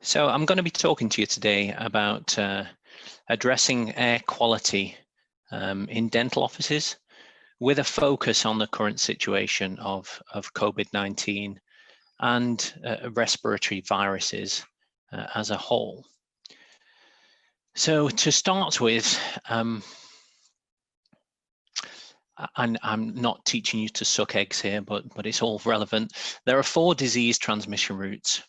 So I'm going to be talking to you today about addressing air quality in dental offices with a focus on the current situation of COVID-19 and respiratory viruses as a whole. So to start with, and I'm not teaching you to suck eggs here, but it's all relevant. There are 4 disease transmission routes.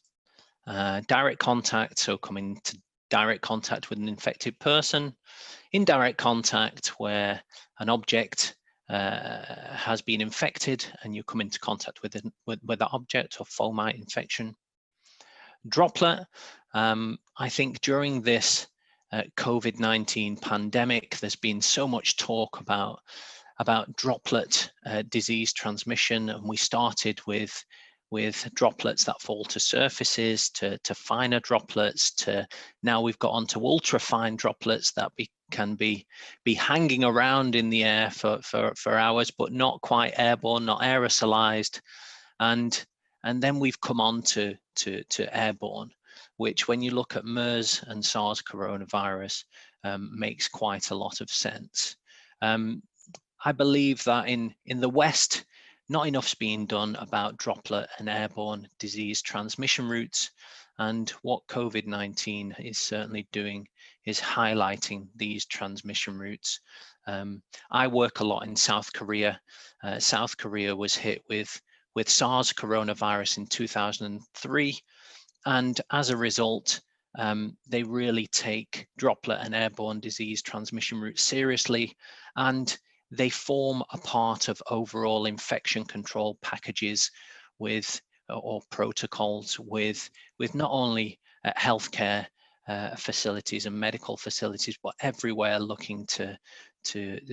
Direct contact, so coming to direct contact with an infected person. Indirect contact, where an object has been infected and you come into contact with that object, or fomite infection. Droplet, I think during this COVID-19 pandemic, there's been so much talk about droplet disease transmission, and we started with droplets that fall to surfaces, to finer droplets, to now we've got onto ultra fine droplets that can be hanging around in the air for hours, but not quite airborne, not aerosolized, and then we've come on to airborne, which when you look at MERS and SARS coronavirus makes quite a lot of sense. I believe that in the West, not enough's being done about droplet and airborne disease transmission routes, and what COVID-19 is certainly doing is highlighting these transmission routes. I work a lot in South Korea. South Korea was hit with SARS coronavirus in 2003, and as a result, they really take droplet and airborne disease transmission routes seriously, and they form a part of overall infection control packages or protocols with not only healthcare facilities and medical facilities, but everywhere looking to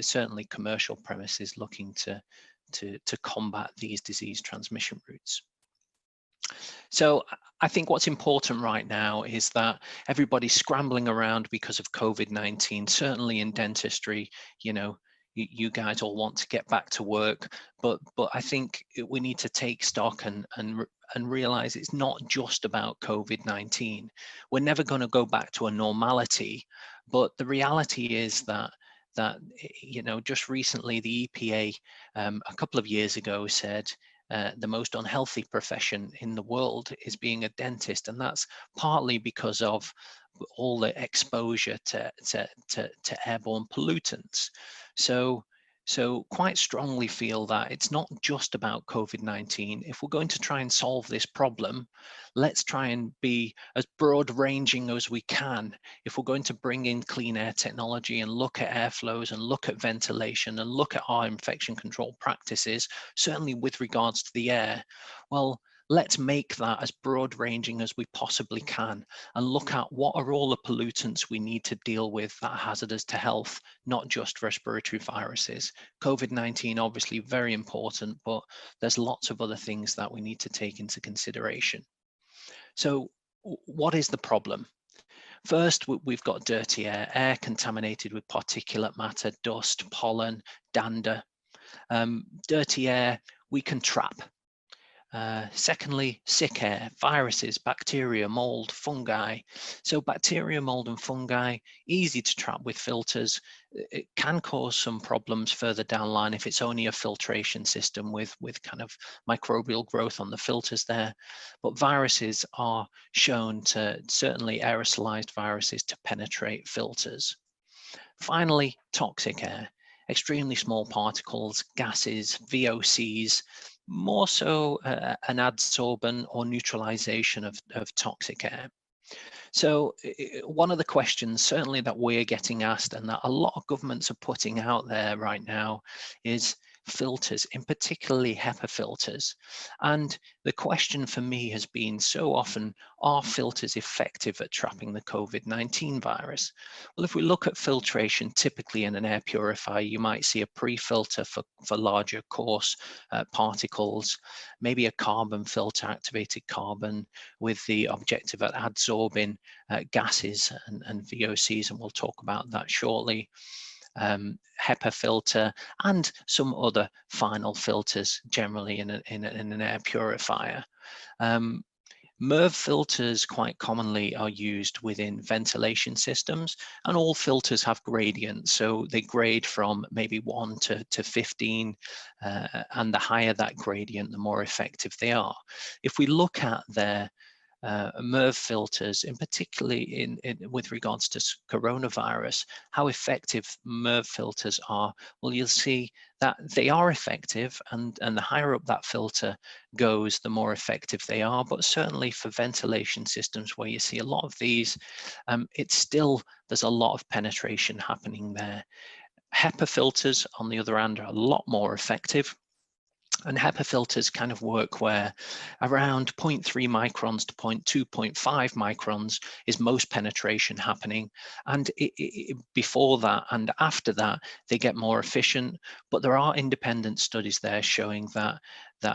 certainly commercial premises looking to combat these disease transmission routes. So I think what's important right now is that everybody's scrambling around because of COVID-19, certainly in dentistry. You guys all want to get back to work, but I think we need to take stock and realize it's not just about COVID-19. We're never going to go back to a normality, but the reality is that just recently the EPA a couple of years ago said the most unhealthy profession in the world is being a dentist, and that's partly because of all the exposure to airborne pollutants. So quite strongly feel that it's not just about COVID-19. If we're going to try and solve this problem, let's try and be as broad ranging as we can. If we're going to bring in clean air technology and look at airflows and look at ventilation and look at our infection control practices, certainly with regards to the air, well, let's make that as broad ranging as we possibly can and look at what are all the pollutants we need to deal with that are hazardous to health, not just respiratory viruses. COVID-19 obviously very important, but there's lots of other things that we need to take into consideration. So what is the problem? First, we've got dirty air contaminated with particulate matter, dust, pollen, dander. Dirty air we can trap. Secondly, sick air, viruses, bacteria, mold, fungi. So bacteria, mold and fungi, easy to trap with filters. It can cause some problems further down the line if it's only a filtration system with kind of microbial growth on the filters there. But viruses are shown to, certainly aerosolized viruses, to penetrate filters. Finally, toxic air, extremely small particles, gases, VOCs, more so an adsorbent or neutralization of toxic air. So one of the questions certainly that we're getting asked and that a lot of governments are putting out there right now is filters, in particularly HEPA filters. And the question for me has been so often, are filters effective at trapping the COVID-19 virus? Well, if we look at filtration, typically in an air purifier, you might see a pre-filter for larger coarse particles, maybe a carbon filter, activated carbon, with the objective at adsorbing gases and VOCs, and we'll talk about that shortly. HEPA filter and some other final filters generally in an air purifier. MERV filters quite commonly are used within ventilation systems, and all filters have gradients. So they grade from maybe 1 to 15, and the higher that gradient, the more effective they are. If we look at their MERV filters, in particularly with regards to coronavirus, how effective MERV filters are, well, you'll see that they are effective, and the higher up that filter goes, the more effective they are. But certainly for ventilation systems where you see a lot of these, there's a lot of penetration happening there. HEPA filters, on the other hand, are a lot more effective. And HEPA filters kind of work where around 0.3 microns to 0.5 microns is most penetration happening. And before that and after that, they get more efficient. But there are independent studies there showing that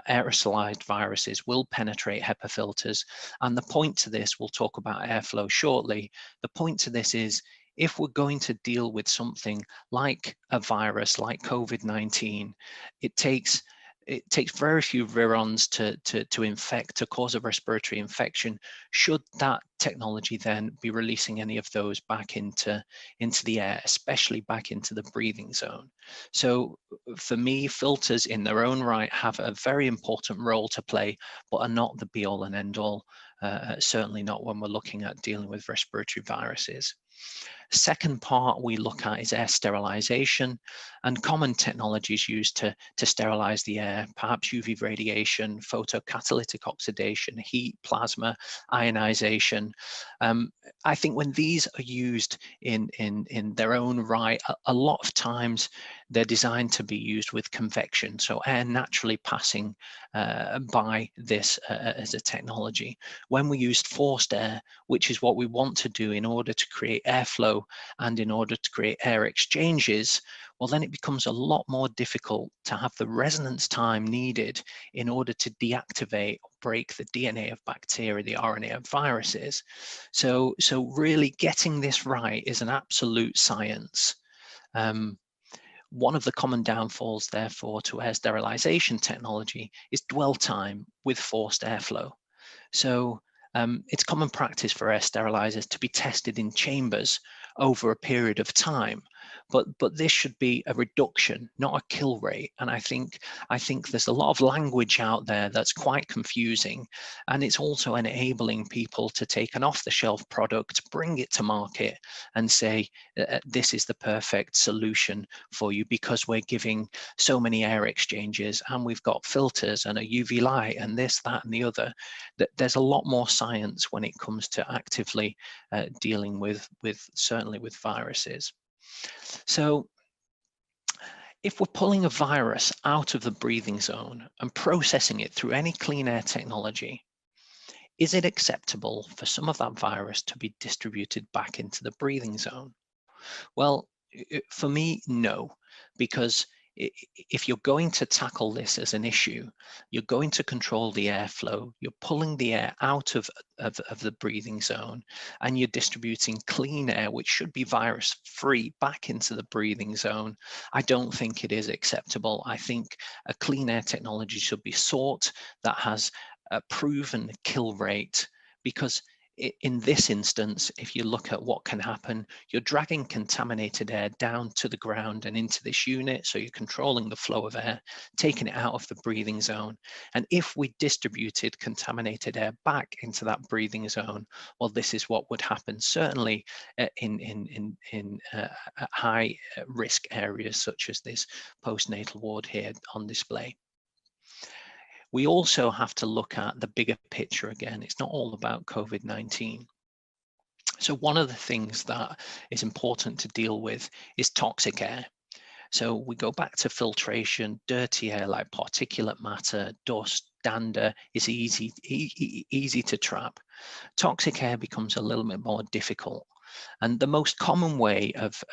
aerosolized viruses will penetrate HEPA filters. And the point to this, we'll talk about airflow shortly, the point to this is, if we're going to deal with something like a virus, like COVID-19, it takes very few virions to cause a respiratory infection. Should that technology then be releasing any of those back into the air, especially back into the breathing zone? So for me, filters in their own right have a very important role to play, but are not the be all and end all, certainly not when we're looking at dealing with respiratory viruses. Second part we look at is air sterilization, and common technologies used to sterilize the air, perhaps UV radiation, photocatalytic oxidation, heat, plasma, ionization. I think when these are used in their own right, a lot of times they're designed to be used with convection, so air naturally passing by this as a technology. When we used forced air, which is what we want to do in order to create airflow and in order to create air exchanges, well, then it becomes a lot more difficult to have the resonance time needed in order to deactivate or break the DNA of bacteria, the RNA of viruses. So really getting this right is an absolute science. One of the common downfalls, therefore, to air sterilization technology is dwell time with forced airflow. So it's common practice for air sterilizers to be tested in chambers over a period of time, but this should be a reduction, not a kill rate. And I think there's a lot of language out there that's quite confusing, and it's also enabling people to take an off-the-shelf product, bring it to market, and say this is the perfect solution for you because we're giving so many air exchanges, and we've got filters and a UV light and this, that, and the other. There's a lot more science when it comes to actively dealing with certainly with viruses. So if we're pulling a virus out of the breathing zone and processing it through any clean air technology, is it acceptable for some of that virus to be distributed back into the breathing zone? Well, for me, no, because if you're going to tackle this as an issue, you're going to control the airflow, you're pulling the air out of the breathing zone, and you're distributing clean air, which should be virus-free, back into the breathing zone. I don't think it is acceptable. I think a clean air technology should be sought that has a proven kill rate, because in this instance, if you look at what can happen, you're dragging contaminated air down to the ground and into this unit. So you're controlling the flow of air, taking it out of the breathing zone. And if we distributed contaminated air back into that breathing zone, well, this is what would happen, certainly in high risk areas such as this postnatal ward here on display. We also have to look at the bigger picture again. It's not all about COVID-19. So one of the things that is important to deal with is toxic air. So we go back to filtration. Dirty air like particulate matter, dust, dander is easy to trap. Toxic air becomes a little bit more difficult. And the most common way of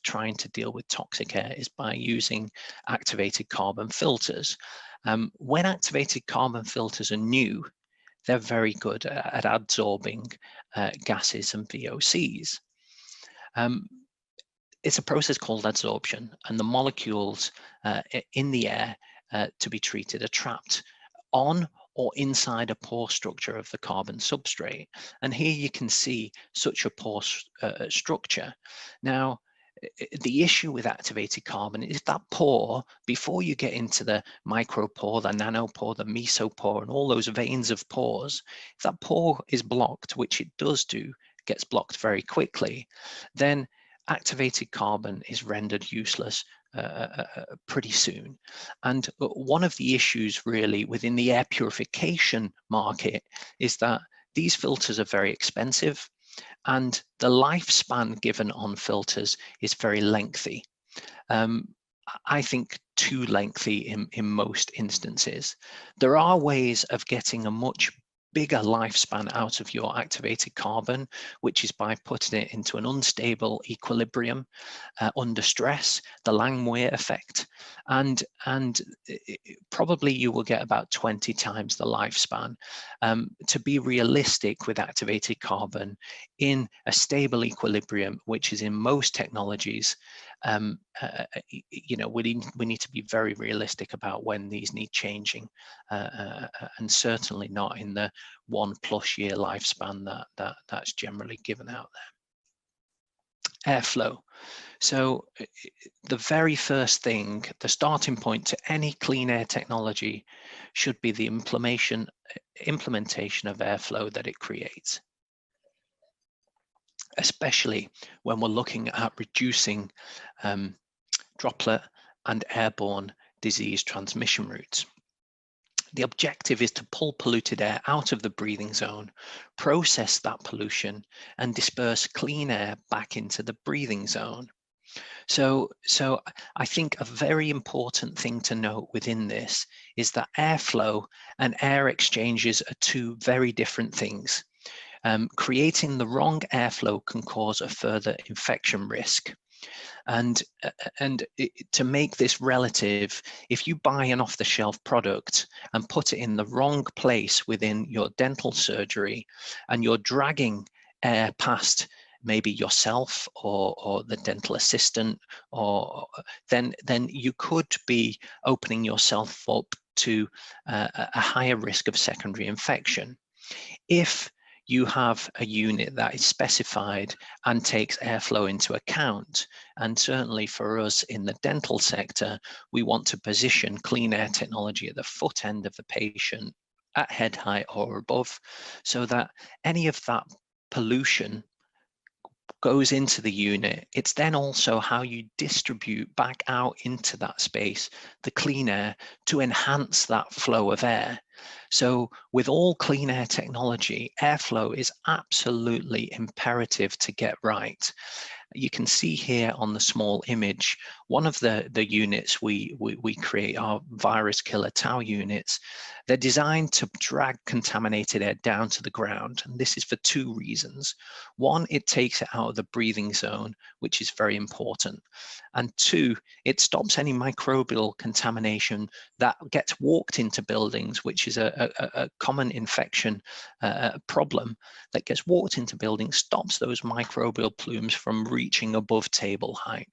trying to deal with toxic air is by using activated carbon filters. When activated carbon filters are new, they're very good at absorbing gases and VOCs. It's a process called adsorption, and the molecules in the air to be treated are trapped on or inside a pore structure of the carbon substrate. And here you can see such a pore structure. Now, the issue with activated carbon is that pore, before you get into the micropore, the nanopore, the mesopore, and all those veins of pores, if that pore is blocked, which it does do, gets blocked very quickly, then activated carbon is rendered useless pretty soon. And one of the issues really within the air purification market is that these filters are very expensive, and the lifespan given on filters is very lengthy. I think too lengthy in most instances. There are ways of getting a much bigger lifespan out of your activated carbon, which is by putting it into an unstable equilibrium under stress, the Langmuir effect, and probably you will get about 20 times the lifespan. To be realistic with activated carbon in a stable equilibrium, which is in most technologies, you know, we need to be very realistic about when these need changing, and certainly not in the 1+ year lifespan that's generally given out there. Airflow. So the very first thing, the starting point to any clean air technology should be the implementation of airflow that it creates, especially when we're looking at reducing droplet and airborne disease transmission routes. The objective is to pull polluted air out of the breathing zone, process that pollution, and disperse clean air back into the breathing zone. So I think a very important thing to note within this is that airflow and air exchanges are two very different things. Creating the wrong airflow can cause a further infection risk. And to make this relative, if you buy an off-the-shelf product and put it in the wrong place within your dental surgery, and you're dragging air past maybe yourself or the dental assistant, or then you could be opening yourself up to a higher risk of secondary infection. If you have a unit that is specified and takes airflow into account, and certainly for us in the dental sector, we want to position clean air technology at the foot end of the patient at head height or above, so that any of that pollution goes into the unit. It's then also how you distribute back out into that space the clean air to enhance that flow of air. So with all clean air technology, airflow is absolutely imperative to get right. You can see here on the small image, one of the units we create are virus killer tau units. They're designed to drag contaminated air down to the ground, and this is for two reasons. One, it takes it out of the breathing zone, which is very important. And two, it stops any microbial contamination that gets walked into buildings, which is a common infection problem that gets walked into buildings, stops those microbial plumes from reaching above table height.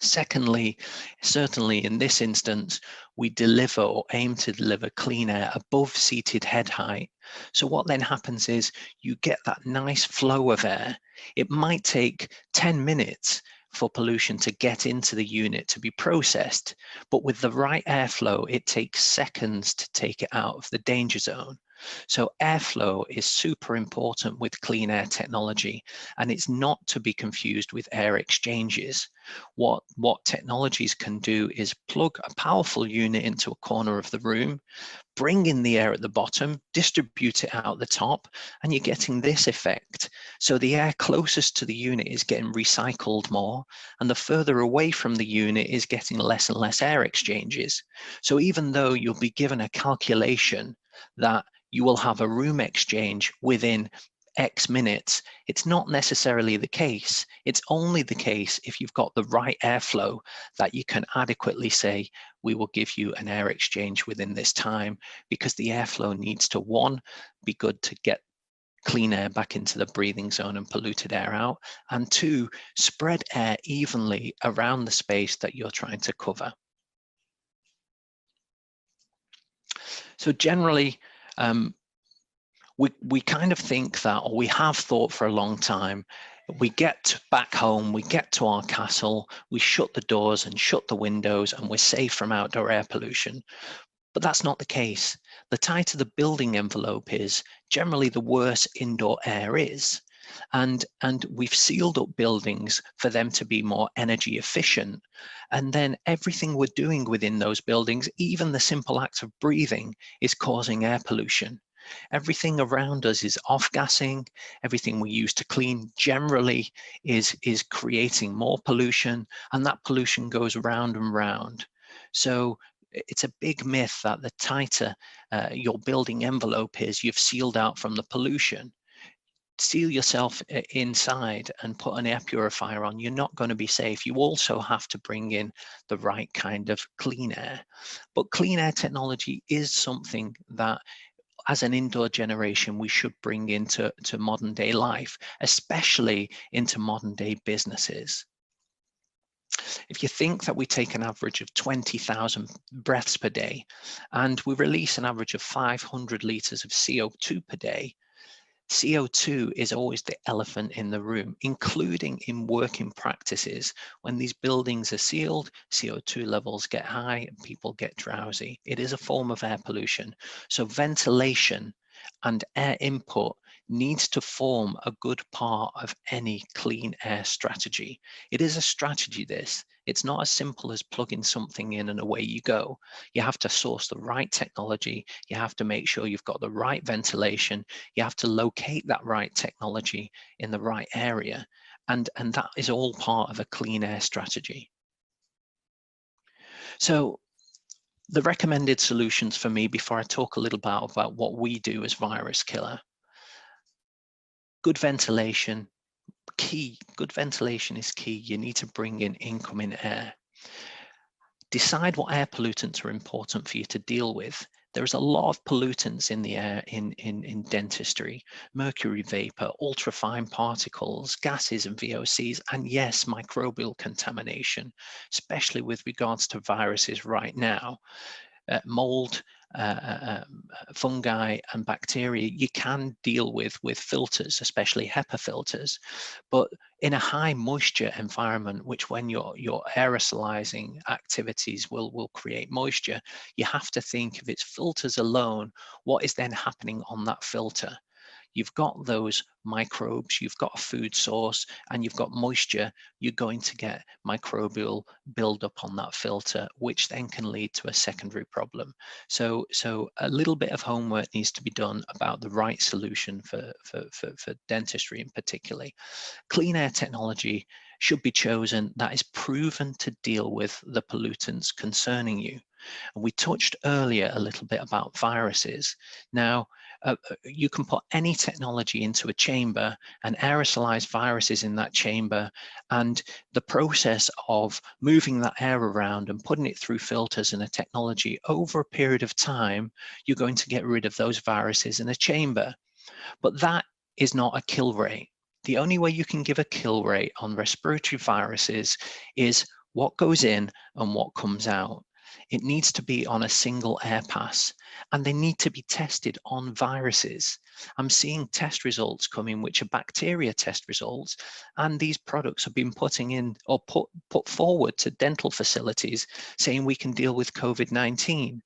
Secondly, certainly in this instance, we deliver or aim to deliver clean air above seated head height. So what then happens is you get that nice flow of air. It might take 10 minutes for pollution to get into the unit to be processed, but with the right airflow, it takes seconds to take it out of the danger zone. So airflow is super important with clean air technology, and it's not to be confused with air exchanges. What technologies can do is plug a powerful unit into a corner of the room, bring in the air at the bottom, distribute it out the top, and you're getting this effect. So the air closest to the unit is getting recycled more, and the further away from the unit is getting less and less air exchanges. So even though you'll be given a calculation that you will have a room exchange within X minutes, it's not necessarily the case. It's only the case if you've got the right airflow that you can adequately say, we will give you an air exchange within this time, because the airflow needs to, one, be good to get clean air back into the breathing zone and polluted air out, and two, spread air evenly around the space that you're trying to cover. So generally, we kind of think that, or we have thought for a long time, we get back home, we get to our castle, we shut the doors and shut the windows, and we're safe from outdoor air pollution. But that's not the case. The tighter the building envelope is, generally the worse indoor air is. And we've sealed up buildings for them to be more energy efficient. And then everything we're doing within those buildings, even the simple act of breathing, is causing air pollution. Everything around us is off-gassing. Everything we use to clean generally is creating more pollution, and that pollution goes round and round. So it's a big myth that the tighter your building envelope is, you've sealed out from the pollution. Seal yourself inside and put an air purifier on. You're not going to be safe. You also have to bring in the right kind of clean air. But clean air technology is something that, as an indoor generation, we should bring into modern day life, especially into modern day businesses. If you think that we take an average of 20,000 breaths per day and we release an average of 500 litres of CO2 per day, CO2 is always the elephant in the room, including in working practices. When these buildings are sealed, CO2 levels get high and people get drowsy. It is a form of air pollution. So ventilation and air input needs to form a good part of any clean air strategy. It is a strategy, this. It's not as simple as plugging something in and away you go. You have to source the right technology. You have to make sure you've got the right ventilation. You have to locate that right technology in the right area. And that is all part of a clean air strategy. So the recommended solutions for me, before I talk a little about what we do as Virus Killer: good ventilation, key. Good ventilation is key. You need to bring in incoming air. Decide what air pollutants are important for you to deal with. There's a lot of pollutants in the air in dentistry: mercury vapor, ultrafine particles, gases and VOCs, and yes, microbial contamination, especially with regards to viruses right now. Mold, fungi and bacteria you can deal with filters, especially HEPA filters. But in a high moisture environment, which when your aerosolizing activities will create moisture, you have to think, if it's filters alone, what is then happening on that filter? You've got those microbes, you've got a food source, and you've got moisture. You're going to get microbial buildup on that filter, which then can lead to a secondary problem. So a little bit of homework needs to be done about the right solution for dentistry in particular. Clean air technology should be chosen that is proven to deal with the pollutants concerning you. And we touched earlier a little bit about viruses. Now, you can put any technology into a chamber and aerosolize viruses in that chamber, and the process of moving that air around and putting it through filters and a technology, over a period of time, you're going to get rid of those viruses in a chamber. But that is not a kill rate. The only way you can give a kill rate on respiratory viruses is what goes in and what comes out. It needs to be on a single air pass, and they need to be tested on viruses. I'm seeing test results coming which are bacteria test results, and these products have been putting in or put forward to dental facilities saying we can deal with COVID-19.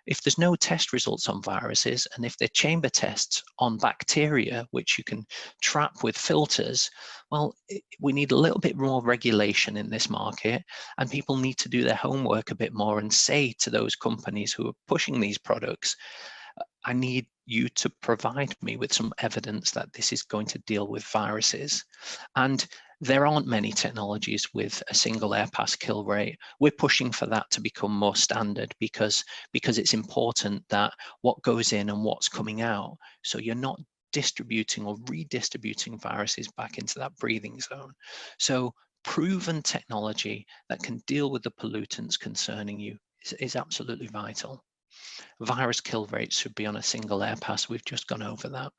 If there's no test results on viruses, and if they're chamber tests on bacteria, which you can trap with filters, well, we need a little bit more regulation in this market, and people need to do their homework a bit more and say to those companies who are pushing these products, I need you to provide me with some evidence that this is going to deal with viruses. And there aren't many technologies with a single air pass kill rate. We're pushing for that to become more standard because it's important that what goes in and what's coming out, so you're not distributing or redistributing viruses back into that breathing zone. So proven technology that can deal with the pollutants concerning you is absolutely vital. Virus kill rates should be on a single air pass. We've just gone over that.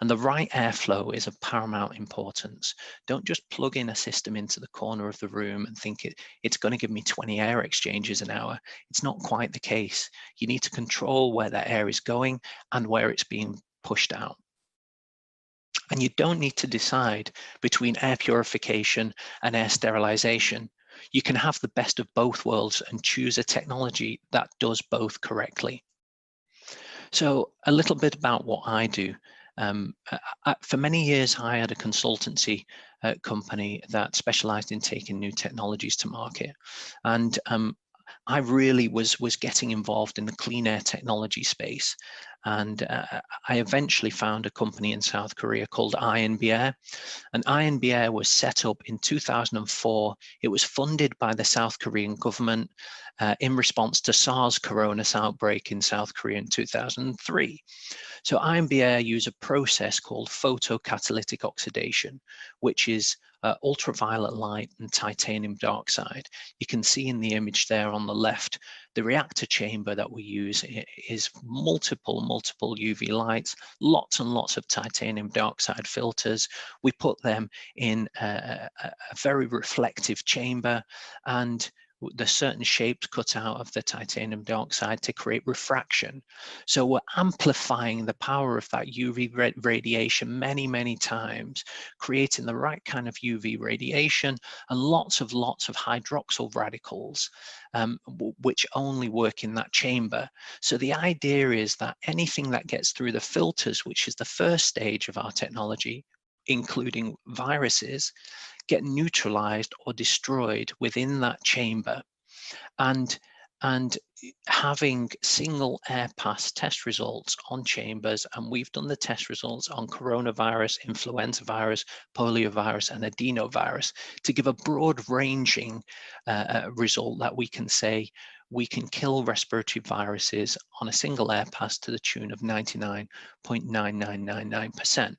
And the right airflow is of paramount importance. Don't just plug in a system into the corner of the room and think it's going to give me 20 air exchanges an hour. It's not quite the case. You need to control where that air is going and where it's being pushed out. And you don't need to decide between air purification and air sterilization. You can have the best of both worlds and choose a technology that does both correctly. So a little bit about what I do. For many years, I had a consultancy company that specialized in taking new technologies to market. And I really was getting involved in the clean air technology space. And I eventually found a company in South Korea called INBR. And INBR was set up in 2004. It was funded by the South Korean government in response to SARS coronavirus outbreak in South Korea in 2003. So INBR use a process called photocatalytic oxidation, which is ultraviolet light and titanium dioxide. You can see in the image there on the left, the reactor chamber that we use is multiple UV lights, lots and lots of titanium dioxide filters. We put them in a very reflective chamber, and there's certain shapes cut out of the titanium dioxide to create refraction. So we're amplifying the power of that UV radiation many times, creating the right kind of UV radiation and lots of hydroxyl radicals, which only work in that chamber. So the idea is that anything that gets through the filters, which is the first stage of our technology, including viruses, get neutralized or destroyed within that chamber. And having single air pass test results on chambers, and we've done the test results on coronavirus, influenza virus, poliovirus, and adenovirus to give a broad ranging result that we can say we can kill respiratory viruses on a single air pass to the tune of 99.9999%.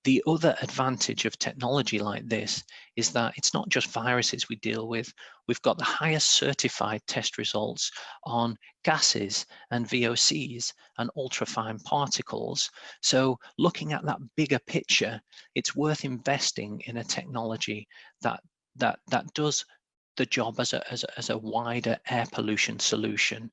The other advantage of technology like this is that it's not just viruses we deal with. We've got the highest certified test results on gases and VOCs and ultrafine particles. So looking at that bigger picture, it's worth investing in a technology that does the job as a wider air pollution solution.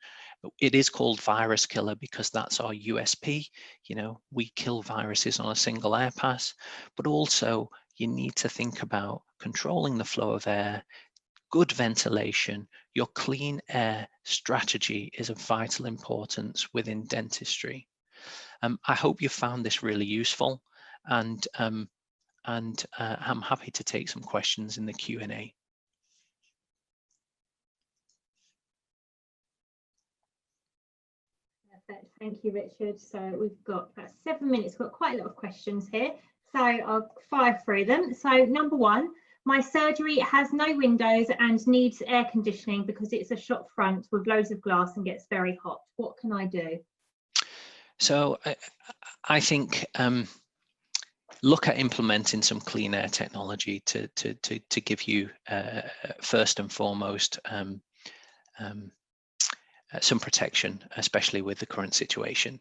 It is called virus killer because that's our USP. You know, we kill viruses on a single air pass, but also you need to think about controlling the flow of air, good ventilation. Your clean air strategy is of vital importance within dentistry. I hope you found this really useful, and I'm happy to take some questions in the Q&A. Perfect. Thank you, Richard. So we've got about 7 minutes. We've got quite a lot of questions here, so I'll fire through them. So number one, my surgery has no windows and needs air conditioning because it's a shop front with loads of glass and gets very hot. What can I do? So I think look at implementing some clean air technology to give you first and foremost some protection, especially with the current situation,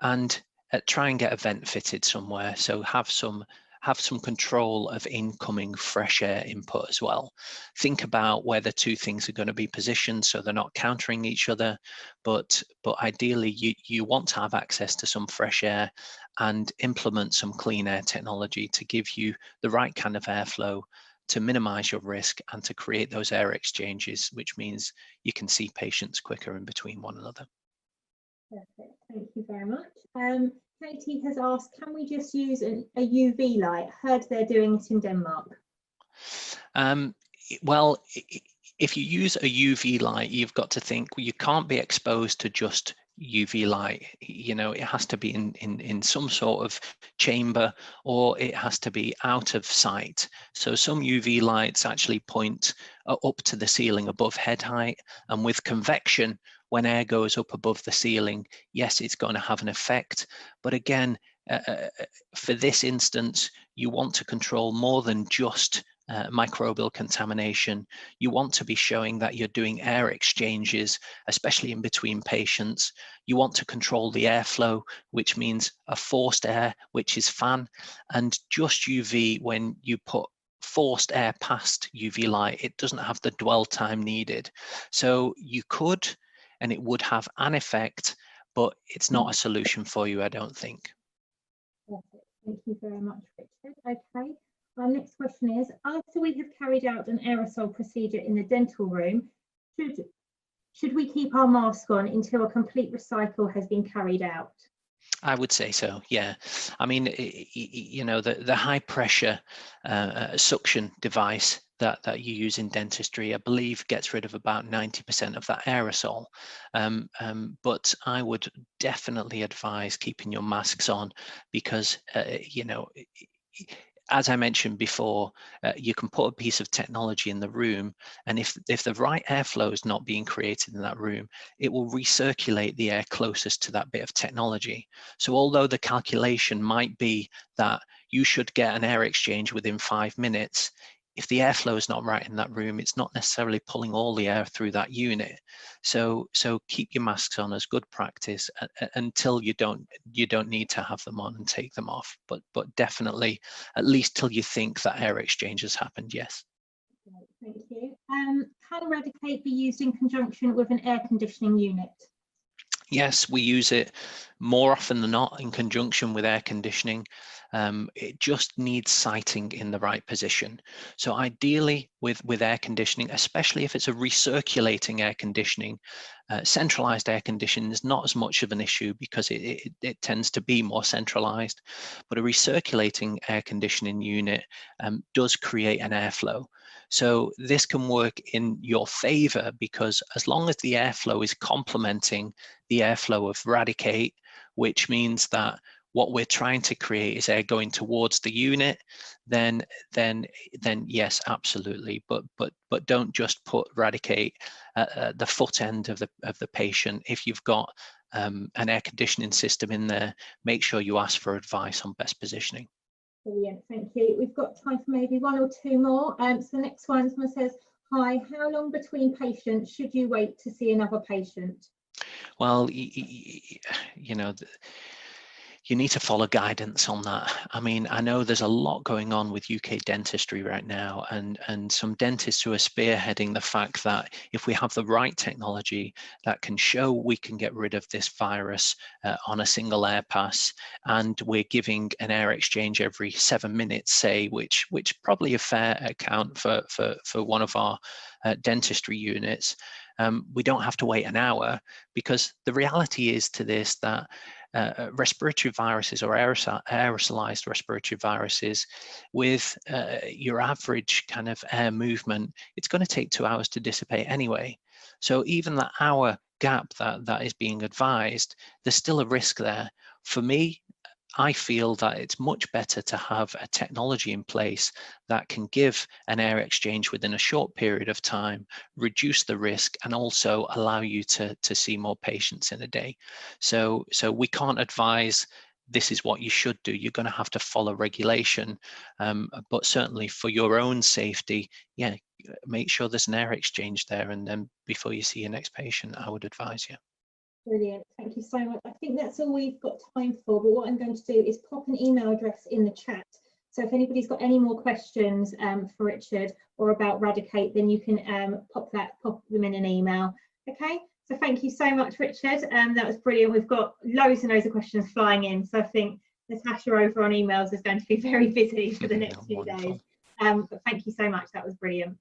and try and get a vent fitted somewhere. So have some control of incoming fresh air input as well. Think about where the two things are going to be positioned so they're not countering each other, but ideally you want to have access to some fresh air, and implement some clean air technology to give you the right kind of airflow to minimize your risk and to create those air exchanges, which means you can see patients quicker in between one another. Perfect. Thank you very much. Katie has asked, can we just use a UV light? Heard they're doing it in Denmark. Well, if you use a UV light, you've got to think, well, you can't be exposed to just UV light. You know, it has to be in some sort of chamber, or it has to be out of sight. So some UV lights actually point up to the ceiling above head height, and with convection, when air goes up above the ceiling, yes, it's going to have an effect. But again, for this instance, you want to control more than just microbial contamination. You want to be showing that you're doing air exchanges, especially in between patients. You want to control the airflow, which means a forced air, which is fan, and just UV. When you put forced air past UV light, it doesn't have the dwell time needed. So you could, and it would have an effect, but it's not a solution for you, I don't think. Perfect. Thank you very much, Richard. Okay. Our next question is, after we have carried out an aerosol procedure in the dental room, should we keep our mask on until a complete recycle has been carried out? I would say so, yeah. I mean, you know, the high pressure suction device that you use in dentistry, I believe, gets rid of about 90% of that aerosol. But I would definitely advise keeping your masks on because, you know, as I mentioned before, you can put a piece of technology in the room, and if the right airflow is not being created in that room, it will recirculate the air closest to that bit of technology. So although the calculation might be that you should get an air exchange within 5 minutes, if the airflow is not right in that room, it's not necessarily pulling all the air through that unit. So keep your masks on as good practice until you don't need to have them on and take them off. But definitely, at least till you think that air exchange has happened, yes. Thank you. Can Eradicate be used in conjunction with an air conditioning unit? Yes, we use it more often than not in conjunction with air conditioning. It just needs sighting in the right position. So ideally with air conditioning, especially if it's a recirculating air conditioning, centralized air conditioning is not as much of an issue because it tends to be more centralized, but a recirculating air conditioning unit does create an airflow. So this can work in your favor because as long as the airflow is complementing the airflow of Eradicate, which means that what we're trying to create is air going towards the unit, then yes, absolutely. But don't just put Eradicate at the foot end of the patient. If you've got an air conditioning system in there, make sure you ask for advice on best positioning. Brilliant, thank you. We've got time for maybe one or two more. So the next one, someone says, hi, how long between patients should you wait to see another patient? Well, you know, you need to follow guidance on that. I mean, I know there's a lot going on with UK dentistry right now, and some dentists who are spearheading the fact that if we have the right technology that can show we can get rid of this virus on a single air pass, and we're giving an air exchange every 7 minutes, say, which probably a fair account for one of our dentistry units. We don't have to wait an hour, because the reality is to this that respiratory viruses or aerosolized respiratory viruses with your average kind of air movement, it's going to take 2 hours to dissipate anyway. So even that hour gap that is being advised, there's still a risk there. For me, I feel that it's much better to have a technology in place that can give an air exchange within a short period of time, reduce the risk, and also allow you to see more patients in a day. So we can't advise this is what you should do. You're going to have to follow regulation, but certainly for your own safety, yeah, make sure there's an air exchange there, and then before you see your next patient, I would advise you. Brilliant, thank you so much. I think that's all we've got time for, but what I'm going to do is pop an email address in the chat. So if anybody's got any more questions for Richard or about Eradicate, then you can pop them in an email. Okay, so thank you so much, Richard. That was brilliant. We've got loads and loads of questions flying in, so I think Natasha over on emails is going to be very busy for the next few days. But thank you so much, that was brilliant.